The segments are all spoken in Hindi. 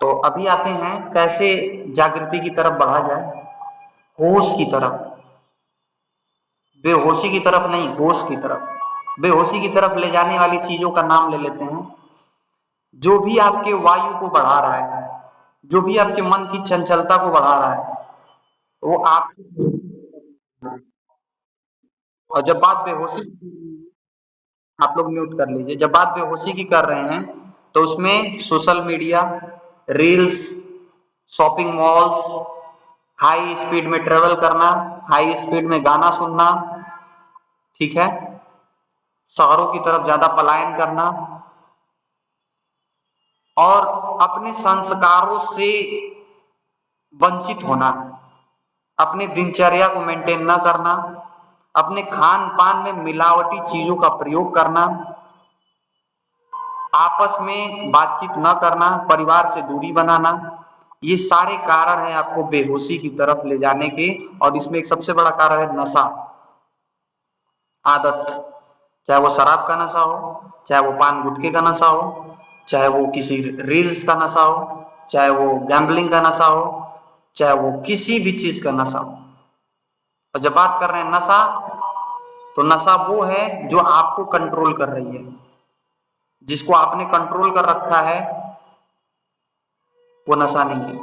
तो अभी आते हैं कैसे जागृति की तरफ बढ़ा जाए, होश की तरफ, बेहोशी की तरफ नहीं, होश की तरफ। बेहोशी की तरफ ले जाने वाली चीजों का नाम ले लेते हैं। जो भी आपके वायु को बढ़ा रहा है, जो भी आपके मन की चंचलता को बढ़ा रहा है, वो आप। और जब बात बेहोशी, आप लोग म्यूट कर लीजिए, जब बात बेहोशी की कर रहे हैं तो उसमें social media, reels, shopping malls, high speed में ट्रेवल करना, हाई स्पीड में गाना सुनना, ठीक है, शहरों की तरफ ज्यादा पलायन करना और अपने संस्कारों से वंचित होना, अपनी दिनचर्या को मेंटेन न करना, अपने खान पान में मिलावटी चीजों का प्रयोग करना, आपस में बातचीत न करना, परिवार से दूरी बनाना, ये सारे कारण हैं आपको बेहोशी की तरफ ले जाने के। और इसमें एक सबसे बड़ा कारण है नशा, आदत। चाहे वो शराब का नशा हो, चाहे वो पान गुटखे का नशा हो, चाहे वो किसी रील्स का नशा हो, चाहे वो गैम्बलिंग का नशा हो, चाहे वो किसी भी चीज का नशा हो। और जब बात कर रहे हैं नशा, तो नशा वो है जो आपको कंट्रोल कर रही है, जिसको आपने कंट्रोल कर रखा है, वो नशा नहीं है।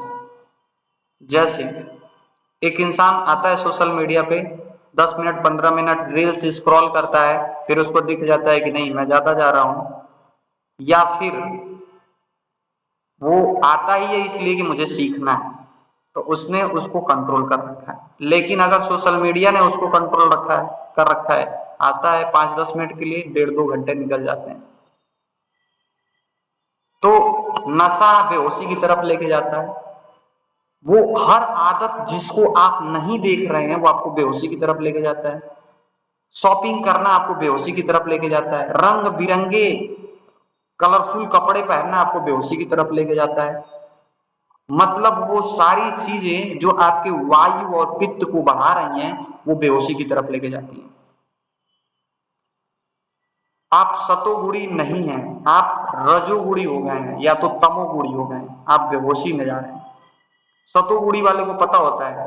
जैसे एक इंसान आता है सोशल मीडिया पे, 10 मिनट 15 मिनट रील्स स्क्रॉल करता है, फिर उसको दिख जाता है कि नहीं मैं ज्यादा जा रहा हूं, या फिर वो आता ही है इसलिए कि मुझे सीखना है, तो उसने उसको कंट्रोल कर रखा है। लेकिन अगर सोशल मीडिया ने उसको कंट्रोल रखा है, कर रखा है, आता है 5-10 मिनट के लिए, 1.5-2 घंटे निकल जाते हैं। तो नशा बेहोशी की तरफ लेके जाता है। वो हर आदत जिसको आप नहीं देख रहे हैं वो आपको बेहोशी की तरफ लेके जाता है। शॉपिंग करना आपको बेहोशी की तरफ लेके जाता है। रंग बिरंगे कलरफुल कपड़े पहनना आपको बेहोशी की तरफ लेके जाता है। मतलब वो सारी चीजें जो आपके वायु और पित्त को बढ़ा रही हैं, वो बेहोशी की तरफ लेके जाती हैं। आप सतोगुणी नहीं हैं, आप रजोगुणी हो गए हैं या तो तमोगुणी हो गए हैं, आप बेहोशी में जा रहे हैं। सतोगुणी वाले को पता होता है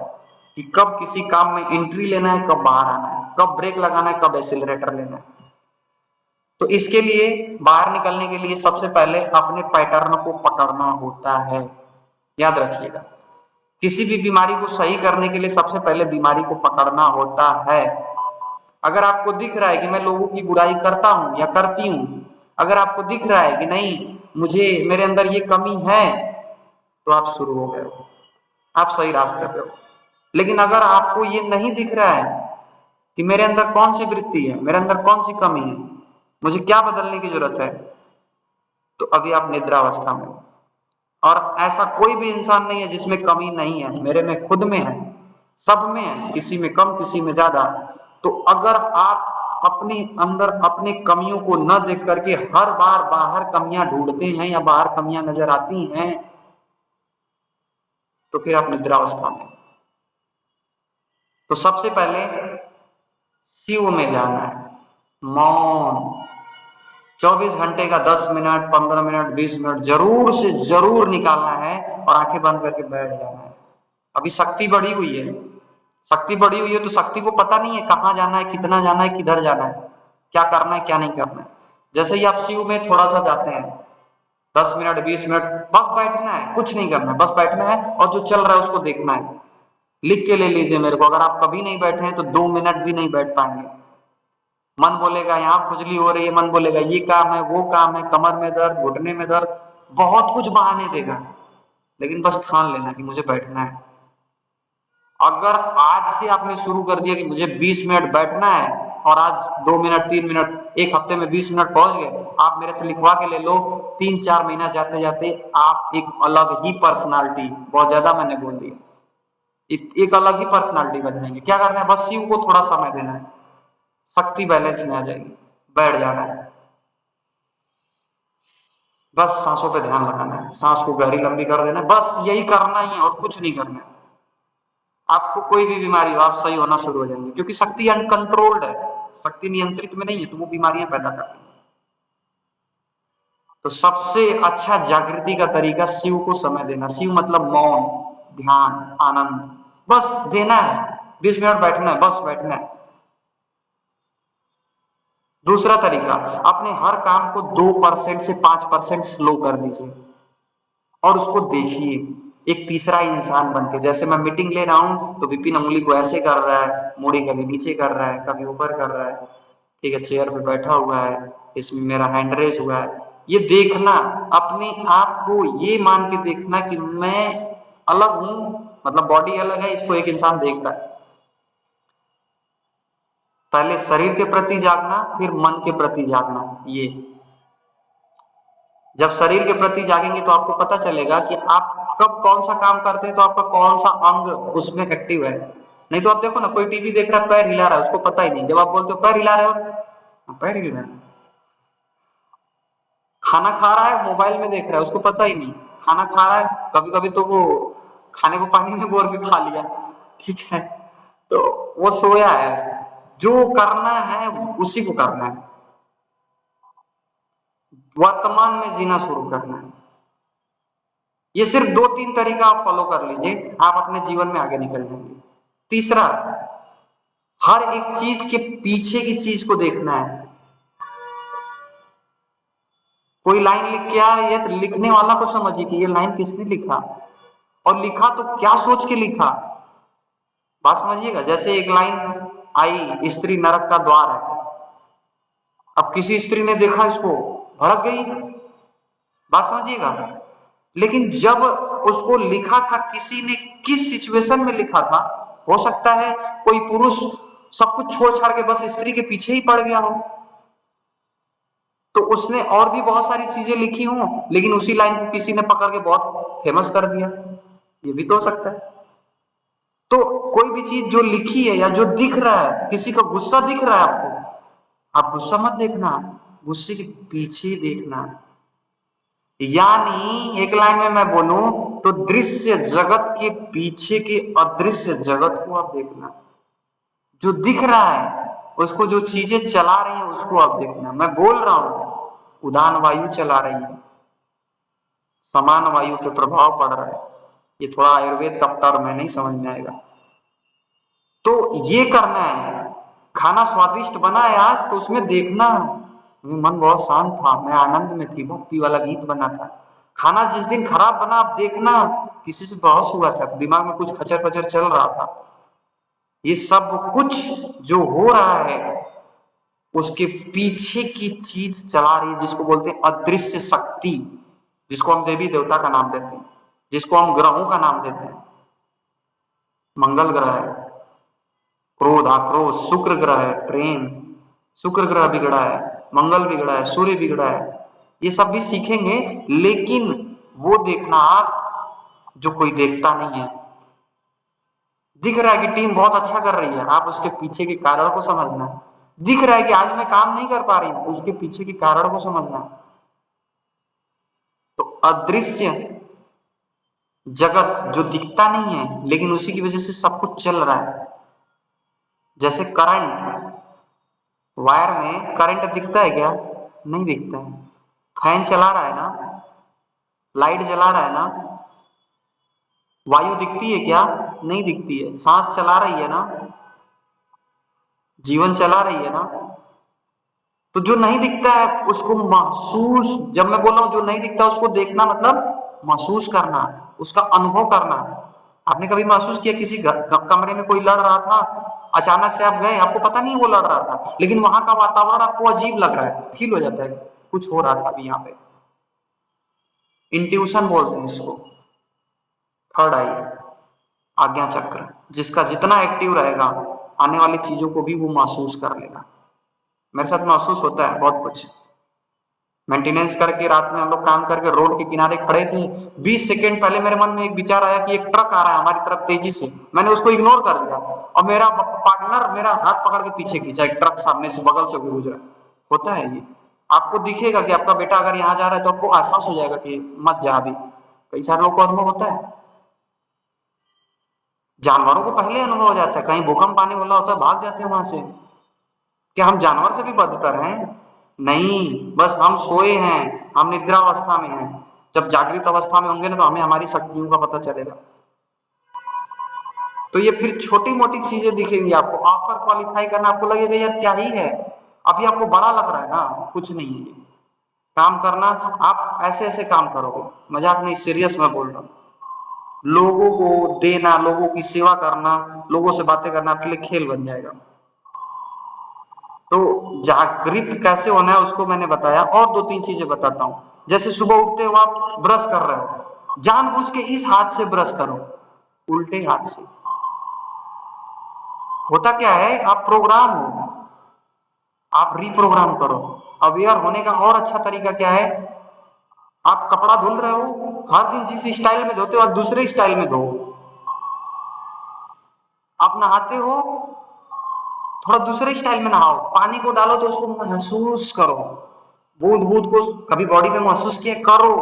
कि कब किसी काम में एंट्री लेना है, कब बाहर आना है, कब ब्रेक लगाना है, कब एक्सीलरेटर लेना है। तो इसके लिए बाहर निकलने के लिए सबसे पहले अपने पैटर्न को पकड़ना होता है। याद रखिएगा, किसी भी बीमारी को सही करने के लिए सबसे पहले बीमारी को पकड़ना होता है। अगर आपको दिख रहा है कि मैं लोगों की बुराई करता हूं या करती हूं, अगर आपको दिख रहा है कि नहीं मुझे मेरे अंदर ये कमी है, तो आप शुरू हो गए हो, आप सही रास्ते पे हो। लेकिन अगर आपको ये नहीं दिख रहा है कि मेरे अंदर कौन सी वृत्ति है, मेरे अंदर कौन सी कमी है, मुझे क्या बदलने की जरूरत है, तो अभी आप निद्रावस्था में हो। और ऐसा कोई भी इंसान नहीं है जिसमें कमी नहीं है, मेरे में खुद में है, सब में है, किसी में कम किसी में ज्यादा। तो अगर आप अपने अंदर अपने कमियों को न देख करके हर बार बाहर कमियां ढूंढते हैं या बाहर कमियां नजर आती हैं, तो फिर आप निद्रावस्था में। तो सबसे पहले शिव में जाना है, मौन। 24 घंटे का 10 मिनट 15 मिनट 20 मिनट जरूर से जरूर निकालना है और आंखें बंद करके बैठ जाना है। अभी शक्ति बढ़ी हुई है, शक्ति बढ़ी हुई है तो शक्ति को पता नहीं है कहाँ जाना है, कितना जाना है, किधर जाना है, क्या करना है क्या नहीं करना है। जैसे ही आप शिव में थोड़ा सा जाते हैं, 10 मिनट 20 मिनट बस बैठना है, कुछ नहीं करना है, बस बैठना है और जो चल रहा है उसको देखना है। लिख के ले लीजिए मेरे को, अगर आप कभी नहीं बैठे हैं तो 2 मिनट भी नहीं बैठ पाएंगे। मन बोलेगा यहाँ खुजली हो रही है, मन बोलेगा ये काम है वो काम है, कमर में दर्द, घुटने में दर्द, बहुत कुछ बहाने देगा, लेकिन बस ठान लेना कि मुझे बैठना है। अगर आज से आपने शुरू कर दिया कि मुझे 20 मिनट बैठना है और आज 2 मिनट 3 मिनट, एक हफ्ते में 20 मिनट पहुंच गए, आप मेरे से लिखवा के ले लो, 3-4 महीना जाते जाते आप एक अलग ही पर्सनालिटी, बहुत ज्यादा मैंने बोल दिया, एक अलग ही पर्सनालिटी बन जाएंगे। क्या करना है, बस शिव को थोड़ा समय देना है, शक्ति बैलेंस में आ जाएगी, बैठ जाना है, बस सांसों पे ध्यान लगाना है, सांस को गहरी लंबी कर देना है, बस यही करना ही है और कुछ नहीं करना है। आपको कोई भी बीमारी हो, आप सही होना शुरू हो जाएंगे, क्योंकि शक्ति अनकंट्रोल्ड है, शक्ति नियंत्रित में नहीं है, तो वो बीमारियां पैदा करती है। तो सबसे अच्छा जागृति का तरीका शिव को समय देना। शिव मतलब मौन, ध्यान, आनंद, बस देना है। 20 मिनट बैठना है, बस बैठना है। दूसरा तरीका, अपने हर काम को 2% से 5% स्लो कर दीजिए और उसको देखिए एक तीसरा इंसान बन के। जैसे मैं मीटिंग ले रहा हूं तो विपिन उंगली को ऐसे कर रहा है, मुड़ी कभी नीचे कर रहा है, कभी ऊपर कर रहा है, ठीक है, चेयर पे बैठा हुआ है, इसमें मेरा हैंड रेज हुआ है। ये देखना, अपने आप को ये मान के देखना कि मैं अलग हूं, मतलब बॉडी अलग है, इसको एक इंसान देख रहा है। पहले शरीर के प्रति जागना, फिर मन के प्रति जागना। ये जब शरीर के प्रति जागेंगे तो आपको पता चलेगा कि आप कब कौन सा काम करते हैं तो आपका कौन सा अंग उसमें एक्टिव है। नहीं तो आप देखो ना, कोई टीवी देख रहा है, पैर हिला रहा है, उसको पता ही नहीं। जब आप बोलते हो पैर हिला रहे हो, पैर हिल रहा है। खाना खा रहा है, मोबाइल में देख रहा है, उसको पता ही नहीं। खाना खा रहा है, कभी कभी तो वो खाने को पानी में बोल के खा लिया, ठीक है, तो वो सोया है। जो करना है उसी को करना है, वर्तमान में जीना शुरू करना है। ये सिर्फ 2-3 तरीका आप फॉलो कर लीजिए, आप अपने जीवन में आगे निकल जाएंगे। तीसरा, हर एक चीज के पीछे की चीज को देखना है। कोई लाइन लिख के आ रही है तो लिखने वाला को समझिए कि ये लाइन किसने लिखा, और लिखा तो क्या सोच के लिखा। बात समझिएगा। जैसे एक लाइन आई, स्त्री नरक का द्वार है, अब किसी स्त्री ने देखा इसको, भड़क गई। बात समझिएगा। लेकिन जब उसको लिखा था किसी ने, किस सिचुएशन में लिखा था, हो सकता है कोई पुरुष सब कुछ छोड़ छाड़ के बस स्त्री के पीछे ही पड़ गया हो, तो उसने और भी बहुत सारी चीजें लिखी हों, लेकिन उसी लाइन को किसी ने पकड़ के बहुत फेमस कर दिया। ये भी तो हो सकता है। तो कोई भी चीज जो लिखी है या जो दिख रहा है, किसी का गुस्सा दिख रहा है आपको, आप गुस्सा मत देखना, गुस्से के पीछे देखना। यानी एक लाइन में मैं बोलूं तो दृश्य जगत के पीछे के अदृश्य जगत को आप देखना। जो दिख रहा है उसको, जो चीजें चला रही हैं उसको आप देखना। मैं बोल रहा हूं, उदान वायु चला रही है, समान वायु पे प्रभाव पड़ रहा है। ये थोड़ा आयुर्वेद का टर्म है, नहीं समझ में आएगा। तो ये करना है। खाना स्वादिष्ट बना है आज तो उसमें देखना, मन बहुत शांत था, मैं आनंद में थी, भक्ति वाला गीत बना था। खाना जिस दिन खराब बना, आप देखना, किसी से बहस हुआ था, दिमाग में कुछ खचर पचर चल रहा था। ये सब कुछ जो हो रहा है उसके पीछे की चीज चला रही है, जिसको बोलते हैं अदृश्य शक्ति, जिसको हम देवी देवता का नाम देते हैं, जिसको हम ग्रहों का नाम देते हैं। मंगल ग्रह है क्रोध आक्रोश, शुक्र ग्रह है प्रेम, शुक्र ग्रह बिगड़ा है, मंगल बिगड़ा है, सूर्य बिगड़ा है। ये सब भी सीखेंगे, लेकिन वो देखना आप जो कोई देखता नहीं है। दिख रहा है कि टीम बहुत अच्छा कर रही है, आप उसके पीछे के कारण को समझना। दिख रहा है कि आज मैं काम नहीं कर पा रही हूं, उसके पीछे के कारण को समझना। तो अदृश्य जगत जो दिखता नहीं है, लेकिन उसी की वजह से सब कुछ चल रहा है। जैसे करंट, वायर में करंट दिखता है क्या? नहीं दिखता है। फैन चला रहा है ना, लाइट जला रहा है ना, वायु दिखती है क्या? नहीं दिखती है। सांस चला रही है ना, जीवन चला रही है ना। तो जो नहीं दिखता है उसको महसूस, जब मैं बोल रहा हूं जो नहीं दिखता उसको देखना मतलब महसूस करना, उसका अनुभव करना। आपने कभी महसूस किया किसी कमरे में कोई लड़ रहा था, अचानक से आप गए, आपको पता नहीं वो लड़ रहा था, लेकिन वहां का वातावरण आपको अजीब लग रहा है, फील हो जाता है कुछ हो रहा था अभी यहाँ पे। इंट्यूशन बोलते हैं इसको। थर्ड आई, आज्ञा चक्र, जिसका जितना एक्टिव रहेगा आने वाली चीजों को भी वो महसूस कर लेगा। मेरे साथ महसूस होता है बहुत कुछ। मेंटेनेंस करके रात में हम लोग काम करके रोड के किनारे खड़े थे, 20 सेकंड पहले मेरे मन में एक विचार आया कि एक ट्रक आ रहा है हमारी तरफ तेजी से, मैंने उसको इग्नोर कर दिया और मेरा पार्टनर मेरा हाथ पकड़ के पीछे खींचा, एक ट्रक सामने से बगल से गुजरा। होता है ये। आपको दिखेगा कि आपका बेटा अगर यहाँ जा रहा है तो आपको एहसास हो जाएगा कि मत जा अभी। कई सारे लोगों को अनुभव होता है। जानवरों को पहले अनुभव हो जाता है, कहीं भूकंप आने वाला होता है भाग जाते हैं वहां से। क्या हम जानवर से भी बदतर हैं? नहीं, बस हम सोए हैं, हम निद्रावस्था में हैं। जब जागृत अवस्था में होंगे ना तो हमें हमारी शक्तियों का पता चलेगा। तो ये फिर छोटी मोटी चीजें दिखेंगी आपको। ऑफर क्वालिफाई करना आपको लगेगा यार क्या ही है, अभी आपको बड़ा लग रहा है ना, कुछ नहीं है। काम करना, आप ऐसे ऐसे काम करोगे, मजाक नहीं, सीरियस मैं बोल रहा हूँ। लोगों को देना, लोगों की सेवा करना, लोगों से बातें करना आपके लिए खेल बन जाएगा। तो जागृत कैसे होना है उसको मैंने बताया, और दो तीन चीजें बताता हूँ। जैसे सुबह उठते हो आप ब्रश कर रहे हो, जानबूझ के इस हाथ से ब्रश करो, उल्टे हाथ से। होता क्या है, आप प्रोग्राम हो, आप रीप्रोग्राम करो। अवेयर होने का और अच्छा तरीका क्या है, आप कपड़ा धुल रहे हो, हर दिन जिस स्टाइल में धोते हो आप दूसरे स्टाइल में धो। आप नहाते हो, थोड़ा दूसरे स्टाइल में नहाओ। पानी को डालो तो उसको महसूस करो, बूंद बूंद को कभी बॉडी में महसूस किया करो,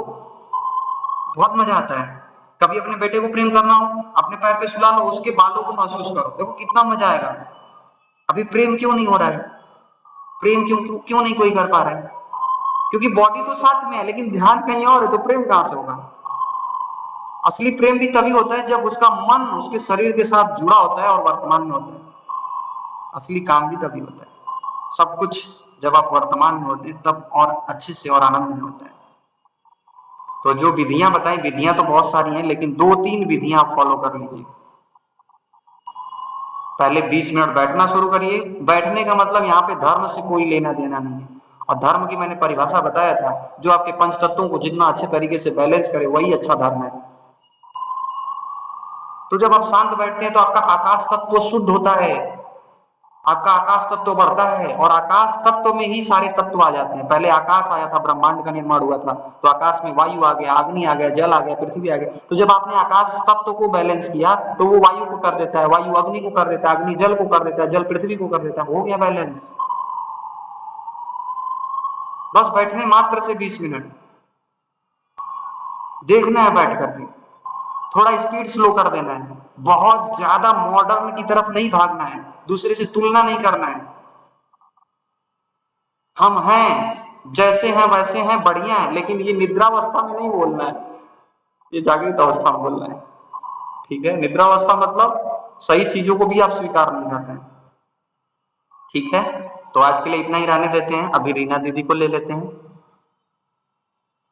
बहुत मजा आता है। कभी अपने बेटे को प्रेम करना हो, अपने पैर पे सुला लो, उसके बालों को महसूस करो, देखो कितना मजा आएगा। अभी प्रेम क्यों नहीं हो रहा है, प्रेम क्यों क्यों, क्यों नहीं कोई कर पा रहा है? क्योंकि बॉडी तो साथ में है लेकिन ध्यान कहीं और है, तो प्रेम कहां से होगा? असली प्रेम भी तभी होता है जब उसका मन उसके शरीर के साथ जुड़ा होता है और वर्तमान में होता है। असली काम भी तभी होता है, सब कुछ जब आप वर्तमान में होते हैं तब और अच्छे से और आनंद में होता है। तो जो विधियां बताई, विधियां तो बहुत सारी हैं लेकिन दो तीन विधियां आप फॉलो कर लीजिए। पहले 20 मिनट बैठना शुरू करिए। बैठने का मतलब यहाँ पे धर्म से कोई लेना देना नहीं है, और धर्म की मैंने परिभाषा बताया था, जो आपके पंच तत्वों को जितना अच्छे तरीके से बैलेंस करे वही अच्छा धर्म है। तो जब आप शांत बैठते हैं तो आपका आकाश तत्व शुद्ध होता है, आपका आकाश तत्व बढ़ता है, और आकाश तत्व में ही सारे तत्व आ जाते हैं। पहले आकाश आया था, ब्रह्मांड का निर्माण हुआ था, तो आकाश में वायु आ गया, अग्नि आ गया, जल आ गया, पृथ्वी आ गया। तो जब आपने आकाश तत्व को बैलेंस किया तो वो वायु को कर देता है, वायु अग्नि को कर देता है, अग्नि जल को कर देता है, जल पृथ्वी को कर देता है, हो गया बैलेंस। बस बैठने मात्र से 20 मिनट देखना है, बैठ करके थोड़ा स्पीड स्लो कर देना है, बहुत ज्यादा मॉडर्न की तरफ नहीं भागना है, दूसरे से तुलना नहीं करना है। हम हैं जैसे हैं वैसे हैं, बढ़िया है, लेकिन ये निद्रावस्था में नहीं बोलना है, ये जागृत अवस्था में बोलना है। ठीक है, निद्रावस्था मतलब सही चीजों को भी आप स्वीकार नहीं कर रहे हैं। ठीक है, तो आज के लिए इतना ही रहने देते हैं, अभी रीना दीदी को ले लेते हैं।